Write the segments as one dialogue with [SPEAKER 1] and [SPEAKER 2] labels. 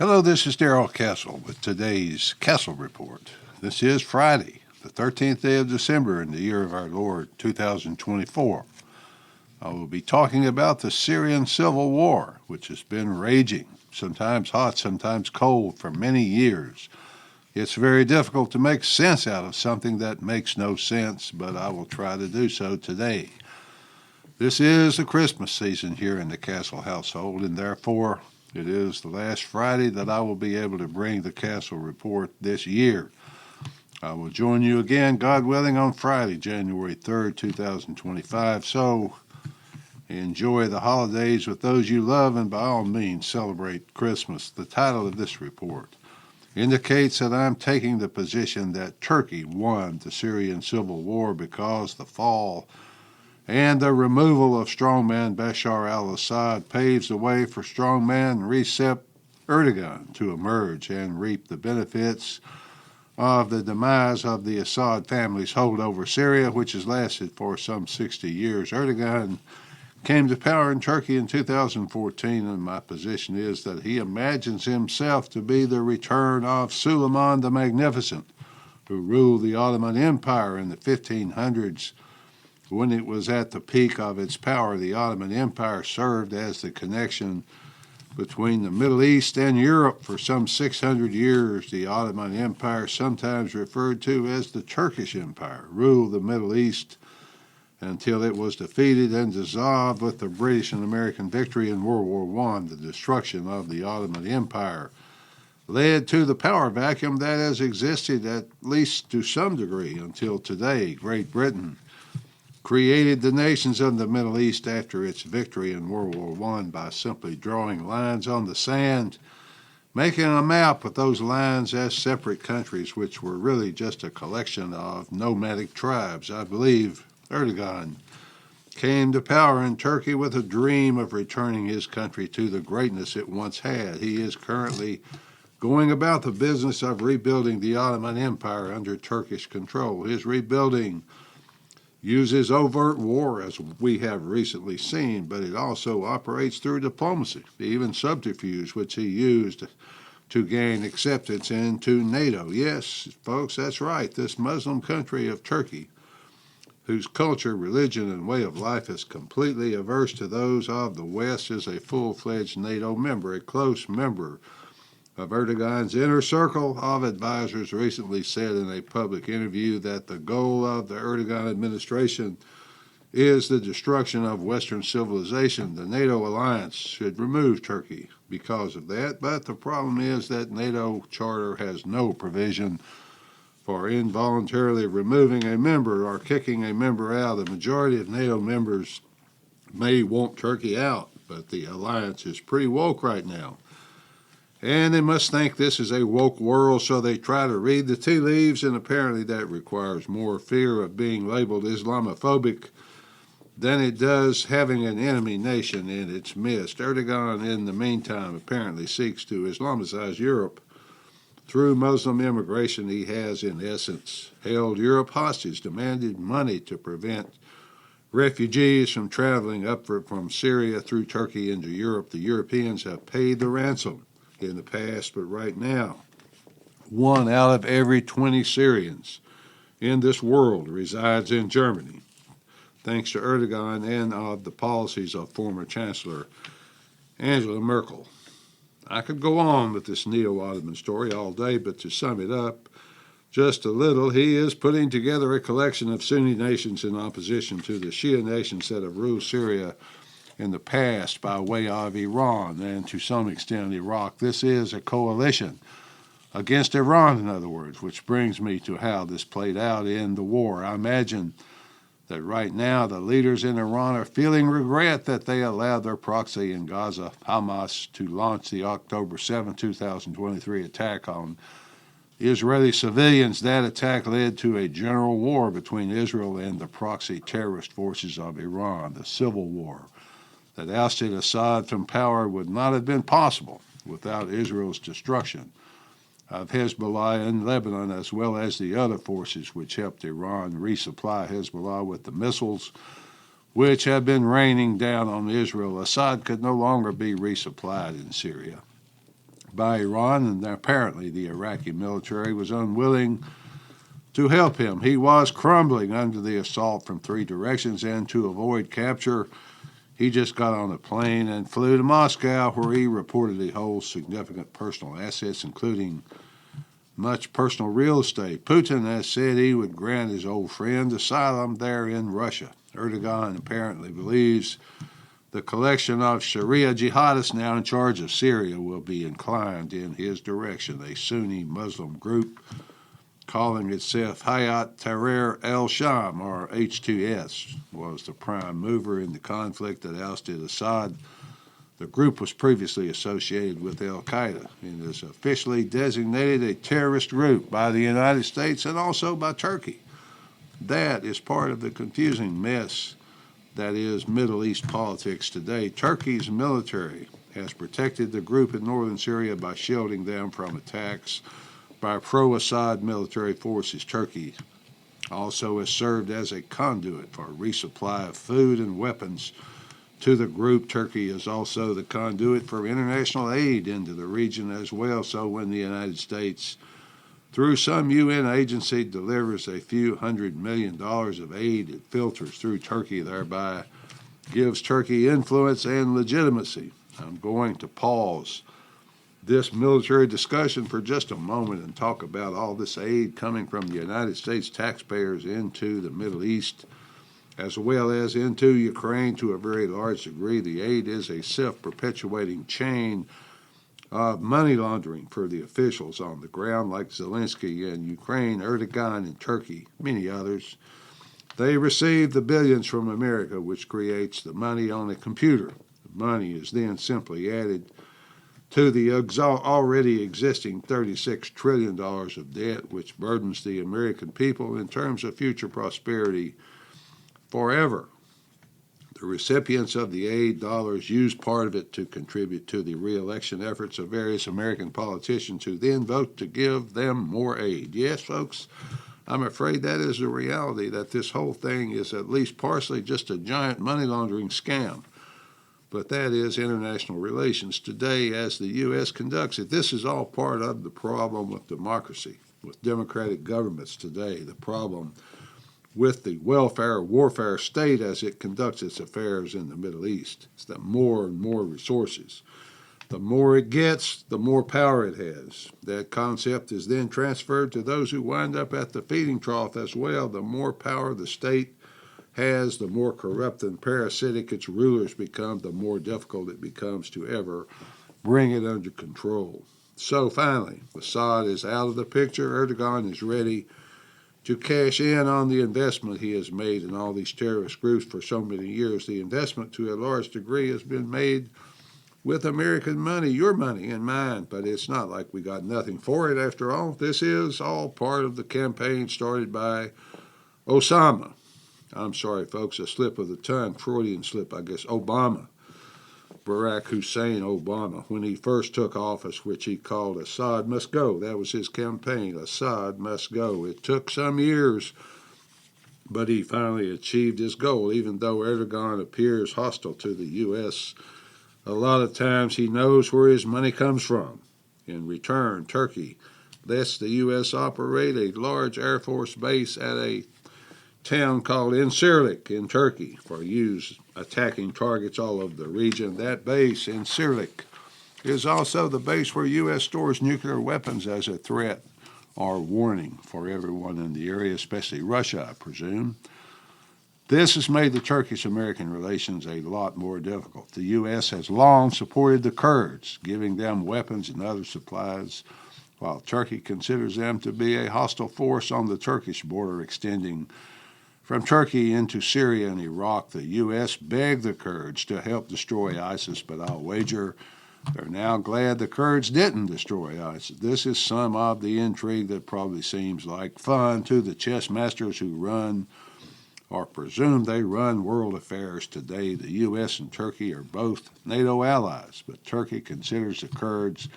[SPEAKER 1] Hello, this is Darrell Castle with today's Castle Report. This is Friday, the 13th day of December in the year of our Lord, 2024. I will be talking about the Syrian Civil War, which has been raging, sometimes hot, sometimes cold, for many years. It's very difficult to make sense out of something that makes no sense, but I will try to do so today. This is the Christmas season here in the Castle household, and therefore it is the last Friday that I will be able to bring the Castle Report this year. I will join you again, God willing, on Friday, January 3rd, 2025. So enjoy the holidays with those you love, and by all means celebrate Christmas. The title of this report indicates that I'm taking the position that Turkey won the Syrian Civil War because the fall and the removal of strongman Bashar al-Assad paves the way for strongman Recep Erdogan to emerge and reap the benefits of the demise of the Assad family's hold over Syria, which has lasted for some 60 years. Erdogan came to power in Turkey in 2014, and my position is that he imagines himself to be the return of Suleiman the Magnificent, who ruled the Ottoman Empire in the 1500s. When it was at the peak of its power, the Ottoman Empire served as the connection between the Middle East and Europe for some 600 years. The Ottoman Empire, sometimes referred to as the Turkish Empire, ruled the Middle East until it was defeated and dissolved with the British and American victory in World War I. The destruction of the Ottoman Empire led to the power vacuum that has existed, at least to some degree, until today. Great Britain created the nations of the Middle East after its victory in World War I by simply drawing lines on the sand, making a map with those lines as separate countries, which were really just a collection of nomadic tribes. I believe Erdogan came to power in Turkey with a dream of returning his country to the greatness it once had. He is currently going about the business of rebuilding the Ottoman Empire under Turkish control. His rebuilding uses overt war, as we have recently seen, but it also operates through diplomacy, even subterfuge, which he used to gain acceptance into NATO. Yes, folks, that's right. This Muslim country of Turkey, whose culture, religion, and way of life is completely averse to those of the West, is a full-fledged NATO member, a close member of Erdogan's inner circle of advisors, recently said in a public interview that the goal of the Erdogan administration is the destruction of Western civilization. The NATO alliance should remove Turkey because of that, but the problem is that NATO charter has no provision for involuntarily removing a member or kicking a member out. The majority of NATO members may want Turkey out, but the alliance is pretty woke right now. And they must think this is a woke world, so they try to read the tea leaves, and apparently that requires more fear of being labeled Islamophobic than it does having an enemy nation in its midst. Erdogan, in the meantime, apparently seeks to Islamicize Europe. Through Muslim immigration, he has, in essence, held Europe hostage, demanded money to prevent refugees from traveling upward from Syria through Turkey into Europe. The Europeans have paid the ransom in the past, but right now, 1 out of every 20 Syrians in this world resides in Germany, thanks to Erdogan and of the policies of former Chancellor Angela Merkel. I could go on with this Neo-Ottoman story all day, but to sum it up just a little, he is putting together a collection of Sunni nations in opposition to the Shia nations that have ruled Syria in the past by way of Iran and to some extent Iraq. This is a coalition against Iran, in other words, which brings me to how this played out in the war. I imagine that right now the leaders in Iran are feeling regret that they allowed their proxy in Gaza, Hamas, to launch the October 7, 2023 attack on Israeli civilians. That attack led to a general war between Israel and the proxy terrorist forces of Iran. The civil war that ousted Assad from power would not have been possible without Israel's destruction of Hezbollah in Lebanon, as well as the other forces which helped Iran resupply Hezbollah with the missiles which have been raining down on Israel. Assad could no longer be resupplied in Syria by Iran, and apparently the Iraqi military was unwilling to help him. He was crumbling under the assault from three directions, and to avoid capture, he just got on a plane and flew to Moscow, where he reportedly holds significant personal assets, including much personal real estate. Putin has said he would grant his old friend asylum there in Russia. Erdogan apparently believes the collection of Sharia jihadists now in charge of Syria will be inclined in his direction. A Sunni Muslim group calling itself Hayat Tahrir al-Sham, or H2S, was the prime mover in the conflict that ousted Assad. The group was previously associated with al-Qaeda and is officially designated a terrorist group by the United States and also by Turkey. That is part of the confusing mess that is Middle East politics today. Turkey's military has protected the group in northern Syria by shielding them from attacks by pro-Assad military forces. Turkey also has served as a conduit for resupply of food and weapons to the group. Turkey is also the conduit for international aid into the region as well. So when the United States, through some UN agency, delivers a few $100 million of aid, it filters through Turkey, thereby gives Turkey influence and legitimacy. I'm going to pause this military discussion for just a moment and talk about all this aid coming from the United States taxpayers into the Middle East, as well as into Ukraine to a very large degree. The aid is a self-perpetuating chain of money laundering for the officials on the ground, like Zelensky in Ukraine, Erdogan in Turkey, many others. They receive the billions from America, which creates the money on a computer. The money is then simply added to the already existing $36 trillion of debt, which burdens the American people in terms of future prosperity forever. The recipients of the aid dollars use part of it to contribute to the re-election efforts of various American politicians who then vote to give them more aid. Yes, folks, I'm afraid that is the reality, that this whole thing is at least partially just a giant money laundering scam. But that is international relations today as the U.S. conducts it. This is all part of the problem with democracy, with democratic governments today, the problem with the welfare warfare state as it conducts its affairs in the Middle East. It's that more and more resources. The more it gets, the more power it has. That concept is then transferred to those who wind up at the feeding trough as well. The more power the state has, the more corrupt and parasitic its rulers become, the more difficult it becomes to ever bring it under control. So finally, Assad is out of the picture. Erdogan is ready to cash in on the investment he has made in all these terrorist groups for so many years. The investment, to a large degree, has been made with American money, your money and mine, but it's not like we got nothing for it after all. This is all part of the campaign started by Osama. I'm sorry, folks, a slip of the tongue, Freudian slip, I guess, Obama. Barack Hussein Obama, when he first took office, which he called Assad must go. That was his campaign, Assad must go. It took some years, but he finally achieved his goal, even though Erdogan appears hostile to the U.S. A lot of times he knows where his money comes from. In return, Turkey lets the U.S. operate a large Air Force base at a town called Incirlik in Turkey for use attacking targets all over the region. That base, Incirlik, is also the base where U.S. stores nuclear weapons as a threat or warning for everyone in the area, especially Russia, I presume. This has made the Turkish-American relations a lot more difficult. The U.S. has long supported the Kurds, giving them weapons and other supplies, while Turkey considers them to be a hostile force on the Turkish border extending from Turkey into Syria and Iraq. The U.S. begged the Kurds to help destroy ISIS, but I'll wager they're now glad the Kurds didn't destroy ISIS. This is some of the intrigue that probably seems like fun to the chess masters who run or presume they run world affairs today. The U.S. and Turkey are both NATO allies, but Turkey considers the Kurds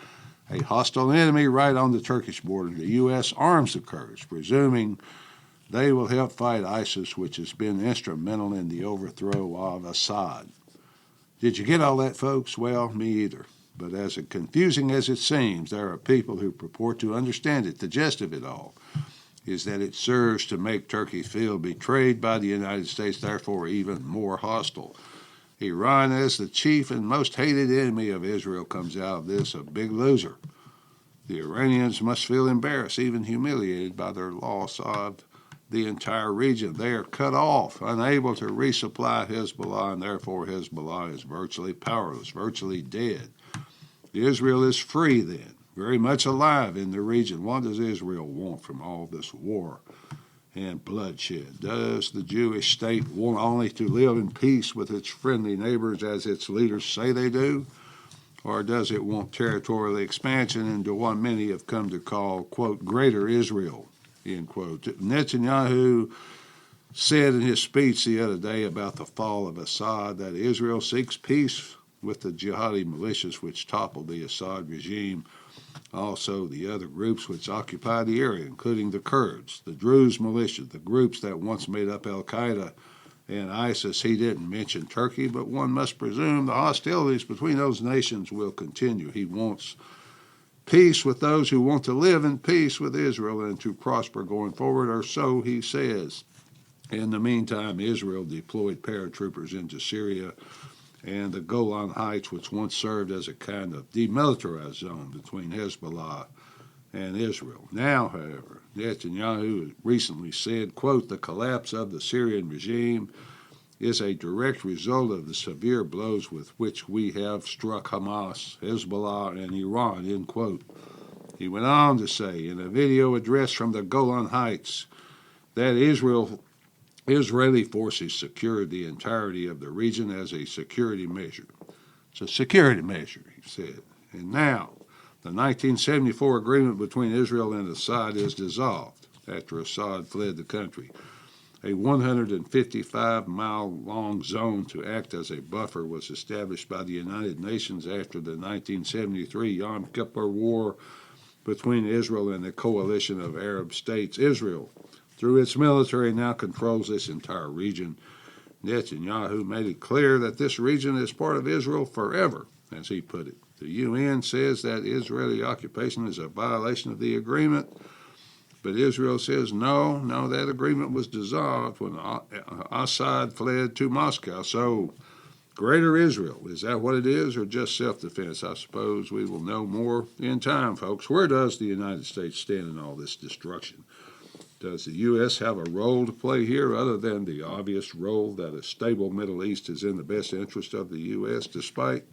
[SPEAKER 1] a hostile enemy right on the Turkish border. The U.S. arms the Kurds, presuming they will help fight ISIS, which has been instrumental in the overthrow of Assad. Did you get all that, folks? Well, me either. But as confusing as it seems, there are people who purport to understand it. The gist of it all is that it serves to make Turkey feel betrayed by the United States, therefore even more hostile. Iran, as the chief and most hated enemy of Israel, comes out of this a big loser. The Iranians must feel embarrassed, even humiliated by their loss of the entire region. They are cut off, unable to resupply Hezbollah, and therefore Hezbollah is virtually powerless, virtually dead. Israel is free then, very much alive in the region. What does Israel want from all this war and bloodshed? Does the Jewish state want only to live in peace with its friendly neighbors as its leaders say they do? Or does it want territorial expansion into what many have come to call, quote, Greater Israel, end quote? Netanyahu said in his speech the other day about the fall of Assad that Israel seeks peace with the jihadi militias which toppled the Assad regime, also the other groups which occupy the area, including the Kurds, the Druze militia, the groups that once made up al-Qaeda and ISIS. He didn't mention Turkey, but one must presume the hostilities between those nations will continue. He wants peace with those who want to live in peace with Israel and to prosper going forward, or so he says. In the meantime, Israel deployed paratroopers into Syria and the Golan Heights, which once served as a kind of demilitarized zone between Hezbollah and Israel. Now, however, Netanyahu recently said, quote, the collapse of the Syrian regime is a direct result of the severe blows with which we have struck Hamas, Hezbollah, and Iran, end quote. He went on to say in a video address from the Golan Heights that Israeli forces secured the entirety of the region as a security measure. It's a security measure, he said. And now, the 1974 agreement between Israel and Assad is dissolved after Assad fled the country. A 155-mile-long zone to act as a buffer was established by the United Nations after the 1973 Yom Kippur War between Israel and the coalition of Arab states. Israel, through its military, now controls this entire region. Netanyahu made it clear that this region is part of Israel forever, as he put it. The UN says that Israeli occupation is a violation of the agreement, but Israel says no, that agreement was dissolved when Assad fled to Moscow. So, Greater Israel, is that what it is, or just self-defense? I suppose we will know more in time, folks. Where does the United States stand in all this destruction? Does the U.S. have a role to play here other than the obvious role that a stable Middle East is in the best interest of the U.S. Despite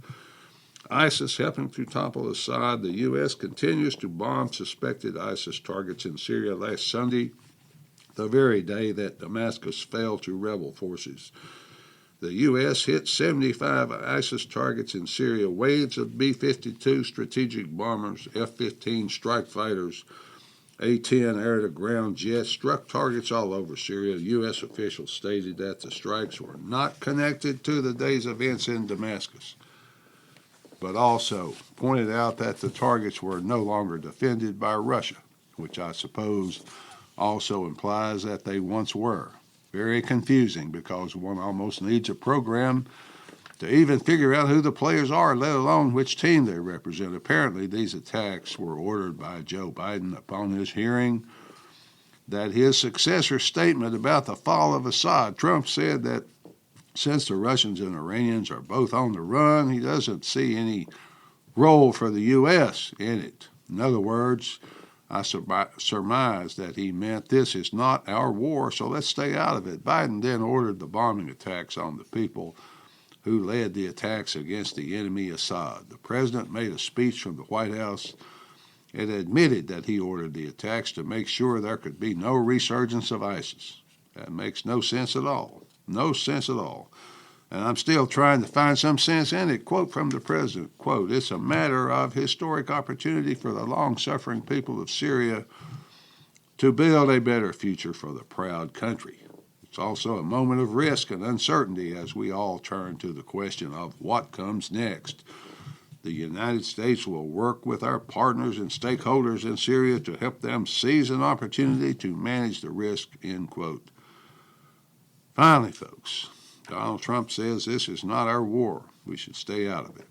[SPEAKER 1] ISIS helping to topple Assad, the U.S. continues to bomb suspected ISIS targets in Syria. Last Sunday, the very day that Damascus fell to rebel forces, the U.S. hit 75 ISIS targets in Syria. Waves of B-52 strategic bombers, F-15 strike fighters, A-10 air-to-ground jets struck targets all over Syria. U.S. officials stated that the strikes were not connected to the day's events in Damascus, but also pointed out that the targets were no longer defended by Russia, which I suppose also implies that they once were. Very confusing, because one almost needs a program to even figure out who the players are, let alone which team they represent. Apparently, these attacks were ordered by Joe Biden upon his hearing that his successor's statement about the fall of Assad. Trump said that since the Russians and Iranians are both on the run, he doesn't see any role for the U.S. in it. In other words, I surmise that he meant this is not our war, so let's stay out of it. Biden then ordered the bombing attacks on the people who led the attacks against the enemy Assad. The president made a speech from the White House and admitted that he ordered the attacks to make sure there could be no resurgence of ISIS. That makes no sense at all. No sense at all. And I'm still trying to find some sense in it. Quote from the president, quote, it's a matter of historic opportunity for the long-suffering people of Syria to build a better future for the proud country. It's also a moment of risk and uncertainty as we all turn to the question of what comes next. The United States will work with our partners and stakeholders in Syria to help them seize an opportunity to manage the risk, end quote. Finally, folks, Donald Trump says this is not our war. We should stay out of it.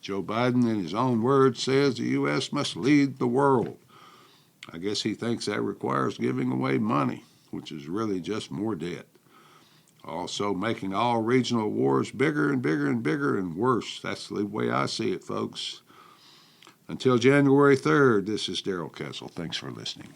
[SPEAKER 1] Joe Biden, in his own words, says the U.S. must lead the world. I guess he thinks that requires giving away money, which is really just more debt. Also making all regional wars bigger and bigger and bigger and worse. That's the way I see it, folks. Until January 3rd, this is Darrell Castle. Thanks for listening.